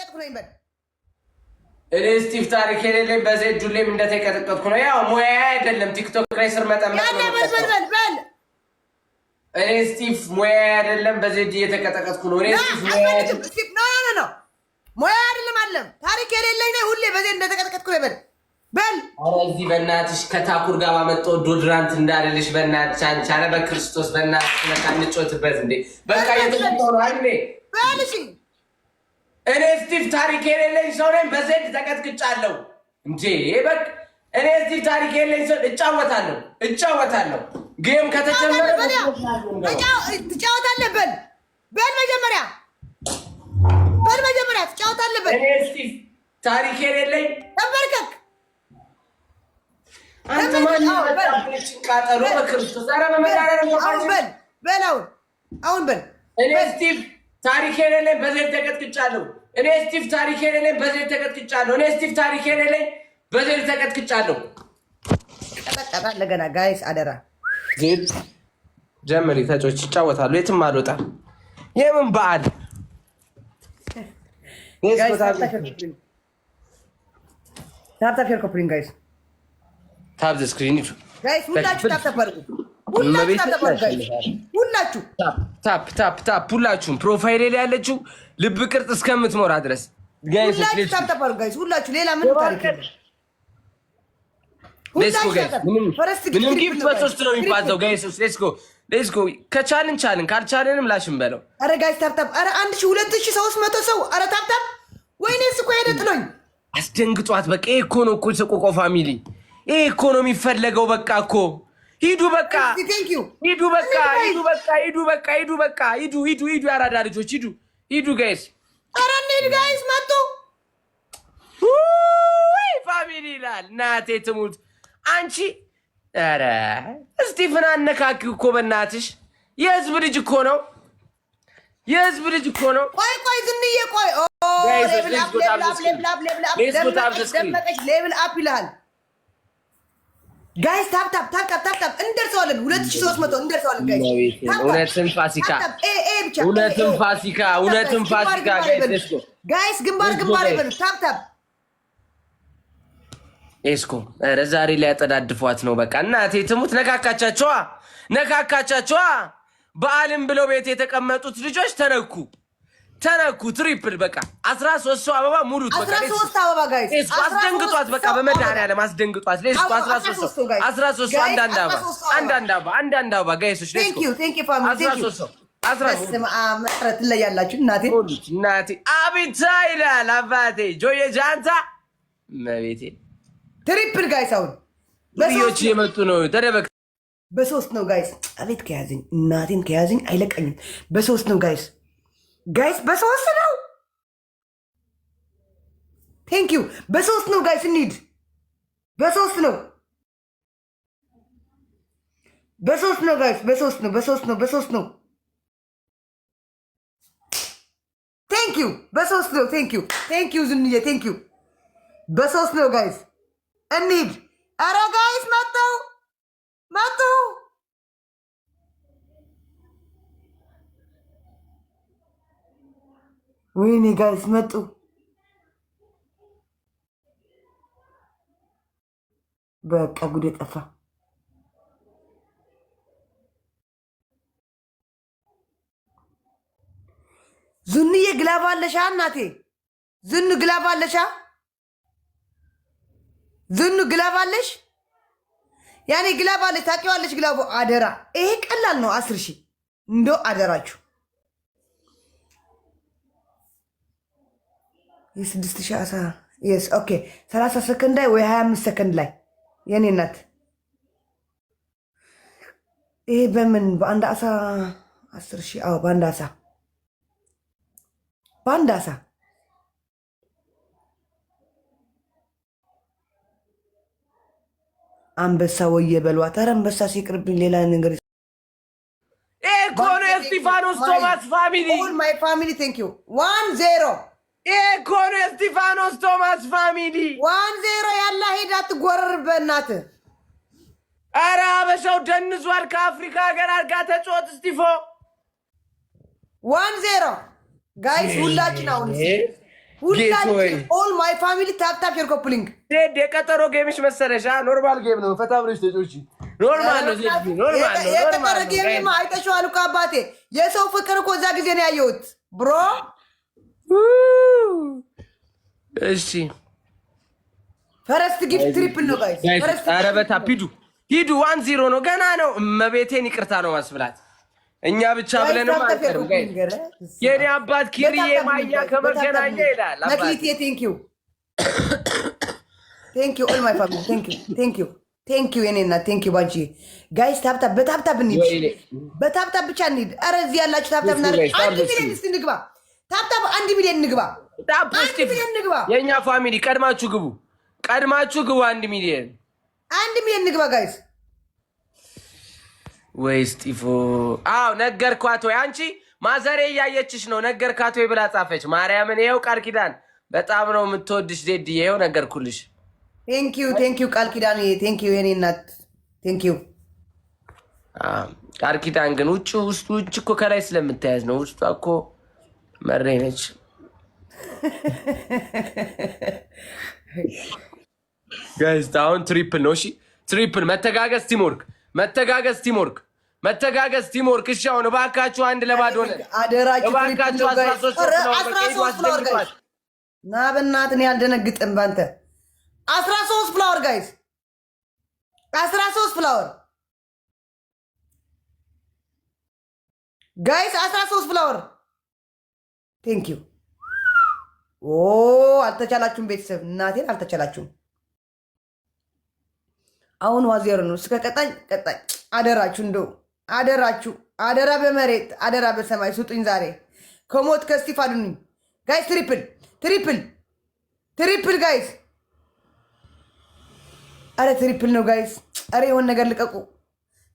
እንደተቀጠቀጥኩ ነው ይበል። እኔ ስቲቭ ታሪክ የሌለኝ በዘይድ ዱሌም እንደተቀጠቀጥኩ ነው። ያው ሙያ አይደለም ቲክቶክ ላይ ስር መጠመጥ ነው። በል እኔ ስቲቭ ሙያ አይደለም በዘይድ እየተቀጠቀጥኩ ነው። እኔ ስቲቭ ኖ ሙያ አይደለም አለም ታሪክ የሌለኝ ነው። ሁሌ በዘይድ እንደተቀጠቀጥኩ ነው ይበል። ኧረ እዚህ በእናትሽ ከታኩር ጋር ባመጣው ዶድራንት እንዳልልሽ በእናትሽ አንቺ አለ በክርስቶስ በእናትሽ ነካንጮትበት እንዴ በቃ የተቀጠቀው ነው አይኔ ባልሽ እኔ ስቲቭ ታሪክ የሌለኝ ሰው ነኝ። በዘይድ ተቀጥቅጫለሁ እንዴ በቃ እኔ ስቲቭ ታሪክ የሌለኝ ሰው እጫወታለሁ ጌም ከተጀመረ ትጫወታለህ። በል መጀመሪያ ትጫወታለህ። እኔ ስቲቭ ታሪክ የሌለኝ ተንበርከክ አንተ ማን ያመጣብኝ ቃጠሎ በክርስቶስ ዛሬ በመዳረር ነው። አሁን በል እኔ ስቲቭ ታሪክ የሌለኝ በዘይድ ተቀጥቅጫለሁ። እኔ ስቲቭ ታሪክ የሌለኝ በዘይድ ተቀጥቅጫለሁ። ቀጠቀጣ ለገና ጋይስ አደራ ዜድ ጀመሪ ተጮች ይጫወታሉ። የትም አልወጣም። የምን በዓል ታፕ ዘ ስክሪን ይቱ ጋይስ ሁላችሁ ታፕ ሁላችሁም ፕሮፋይል ላይ ያለችው ልብ ቅርጽ እስከምትሞራ ድረስ ጋይስ ሁላችሁ ሌላ ምን ታሪክ ምንም ጊፍት በሶስት ነው የሚባዛው። ጋይስ ሌትስ ጎ ከቻልን ካልቻልንም ላሽን በለው። አረ ጋይስ ታፕ አረ 1000 2300 ሰው አረ ታፕ ወይኔ እኮ ሄደ ጥሎኝ አስደንግጧት። በቃ ይሄ እኮ ነው ሰቆቆ ፋሚሊ ይሄ እኮ ነው የሚፈለገው። በቃ እኮ ሂዱ ያራዳ ልጆች ሂዱ ጋይስ። አረ እንሂድ ጋይስ መጡ ፋሚሊ ይላል እናቴ ትሙት አንቺ። ኧረ እስቲፍን አነካኪው እኮ በእናትሽ የህዝብ ልጅ እኮ ነው። ቆይ ዝንዬ ቆይ ሌብል አፕ ይልሃል ጋይስ። ታፕ እንደርሰዋለን። 2300 እንደርሰዋለን ጋይስ። እውነትም ፋሲካ ጋይስ ግንባር ይበሉ። ታፕ ኤስኮ ኧረ ዛሬ ላይ ያጠዳድፏት ነው። በቃ እናቴ ትሙት ነካካቻቸዋ። በዓልም ብለው ቤት የተቀመጡት ልጆች ተነኩ። ትሪፕል በቃ 13 ሰው አበባ ሙሉት። በቃ 13 አበባ ጋይስ ኤስኮ አስደንግጧት። በቃ በመድኃኒዓለም አስደንግጧት። ሌስኮ 13 ሰው አንዳንድ አበባ ጋይሶች ሌስኮ 13 ሰው 13 ትለያላችሁ። እናቴ አቢታ ይላል አባቴ ጆዬ ጃንታ መቤቴ ትሪፕል ጋይስ አሁን ልጆች የመጡ ነው። ተደበቅ በሶስት ነው ጋይስ። አቤት ከያዘኝ እናቴን ከያዘኝ አይለቀኝም። በሶስት ነው ጋይስ በሶስት ነው። ቴንክ ዩ በሶስት ነው ጋይስ። እንሂድ በሶስት ነው ጋይስ። በሶስት ነው። ቴንክ ዩ በሶስት ነው። ቴንክ ዩ ዝንዬ ቴንክ ዩ በሶስት ነው ጋይስ። እንሂድ። ኧረ ጋይስ መጡ። ወይኔ ጋይስ መጡ። በቃ ጉዴ ጠፋ። ዙንዬ ግላብ አለሻ እናቴ? ዝኑ ግላብ አለሻ? ዝኑ ግላብ አለሽ? ያኔ ግላብ አለሽ ታውቂዋለሽ? ግላቡ አደራ። ይሄ ቀላል ነው። 10,000 እንዶ አደራችሁ። የ6,000 አሳ የስ ኦኬ 30 ሰከንድ ላይ ወይ 25 ሰከንድ ላይ የኔ እናት። ይሄ በምን በአንድ አሳ 10,000? አዎ በአንድ አሳ አንበሳ ወየ በሏት። ኧረ አንበሳ ሲቅርብኝ ሌላ ነገር ኮኖ ስቲፋኖስ ቶማስ ፋሚሊ ኦል ማይ ፋሚሊ ቴንክ ዩ 1-0 ኮኖ ስቲፋኖስ ቶማስ ፋሚሊ 1-0 ያላ ሄዳ ትጎረር በእናትህ። ኧረ አበሻው ደንዟል። ከአፍሪካ ሀገር አድርጋ ተጫወት ስቲፎ 1-0 ጋይስ ሁላችን አሁን ሁላችሁ ኦል ማይ ፋሚሊ ታፕታፕ ሼር ኮፕሊንግ ዜድ የቀጠሮ ጌምሽ መሰለሽ? ኖርማል ጌም ነው። ፈታ ብለሽ ተጮቺ። ኖርማል ነው ዜድ፣ ኖርማል ነው። የቀጠሮ ጌም አይተሽዋል እኮ አባቴ። የሰው ፍቅር እኮ እዛ ጊዜ ነው ያየሁት ብሮ። እሺ ፈረስት ጊፍት ትሪፕል ነው ጋይስ። ፈረስት ኧረ በታፕ ሂዱ 1-0 ነው ገና ነው። እመቤቴን ይቅርታ ነው ማስብላት። እኛ ብቻ ብለን ማንቀርም ጋይስ። የኔ አባት ኪሪዬ ማኛ ከመገናኛ ይላል። መክሊቴ ቴንክ ዩ ኦል ማይ ፋሚሊ ቴንክ ዩ የኔ እናት ቴንክ ዩ ባንቺ ጋይስ። ታፕታፕ በታፕታፕ እንሂድ፣ በታፕታፕ ብቻ እንሂድ። ኧረ እዚህ ያላችሁ ታፕታፕ እናድርግ። 1 ሚሊዮን እስቲ እንግባ። ታፕታፕ 1 ሚሊዮን እንግባ። 1 ሚሊዮን እንግባ። የኛ ፋሚሊ ቀድማችሁ ግቡ፣ ቀድማችሁ ግቡ። 1 ሚሊዮን እንግባ ጋይስ። ወይ ስጢፎ አው ነገርኳት ወይ አንቺ ማዘሬ እያየችሽ ነው። ነገርኳት ወይ ብላ ጻፈች። ማርያምን ይኸው ቃል ኪዳን በጣም ነው የምትወድሽ ዜድ። ይኸው ነገርኩልሽ። ቴንክ ዩ ቃል ኪዳን ቴንክ ዩ የኔ እናት ቴንክ ዩ። ቃል ኪዳን ግን ውጭ እኮ ከላይ ስለምታያዝ ነው። ውስጧ እኮ መሬ ነች። ጋይስ አሁን ትሪፕል ነው። እሺ ትሪፕል መተጋገዝ ቲምወርክ። እሺ አሁን እባካችሁ 1-0 ሆነ። አደራችሁ እባካችሁ 13 ፍላወር ጋይስ። ና በእናትህ እኔ አልደነግጥም ባንተ። 13 ፍላወር ጋይስ፣ 13 ፍላወር ጋይስ፣ 13 ፍላወር ቴንክ ዩ። አልተቻላችሁም ቤተሰብ፣ እናቴን አልተቻላችሁም። አሁን ዋዜር ነው። እስከ ቀጣኝ አደራችሁ፣ እንደው አደራችሁ፣ አደራ በመሬት አደራ በሰማይ ስጡኝ። ዛሬ ከሞት ከስቲፍ አድኑኝ ጋይስ። ትሪፕል ጋይስ። አረ ትሪፕል ነው ጋይስ። አረ የሆነ ነገር ልቀቁ።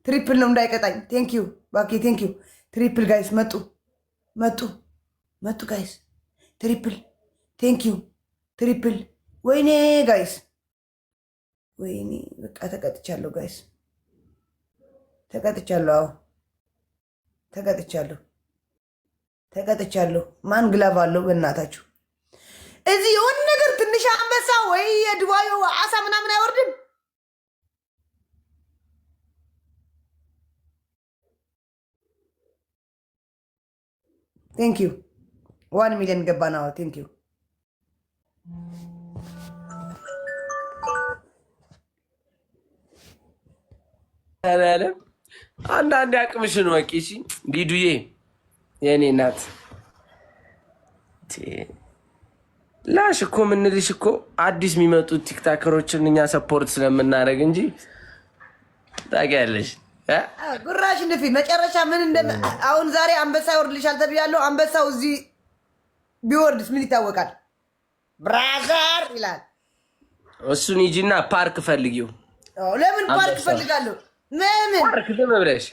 ትሪፕል ነው እንዳይቀጣኝ። ቴንክ ዩ ባኪ ቴንክ ዩ። ትሪፕል ጋይስ መጡ ጋይስ። ትሪፕል ቴንክ ዩ። ትሪፕል ወይኔ ጋይስ፣ ወይኔ በቃ ተቀጥቻለሁ ጋይስ፣ ተቀጥቻለሁ። አዎ ተቀጥቻለሁ። ማን ግላቭ አለው በእናታችሁ? እዚህ የሆነ ነገር ትንሽ አንበሳ ወይ የዱባዩ አሳ ምናምን አይወርድም? ቴንክ ዩ 1 ሚሊዮን ገባ ነው። ቴንክ ዩ አላለም። አንዳንድ አቅምሽን ወቂ። እሺ ሊዱዬ የኔ ናት። ላሽ እኮ ምንልሽ እኮ አዲስ የሚመጡት ቲክታከሮችን እኛ ሰፖርት ስለምናደርግ እንጂ ታውቂያለሽ። ጉራሽ ንፊ መጨረሻ ምን አሁን ዛሬ አንበሳ ይወርድልሻል ተብያለሁ። አንበሳው እዚህ ቢወርድስ ምን ይታወቃል? ብራዘር ይላል። እሱን ሂጂና ፓርክ ፈልጊው። ለምን ፓርክ ፈልጋለሁ? ምን ፓርክ ዝም ብለሽ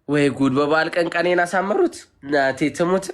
ወይ ጉድ! በበዓል ቀን ቀኔን አሳመሩት። እናቴ ትሙት።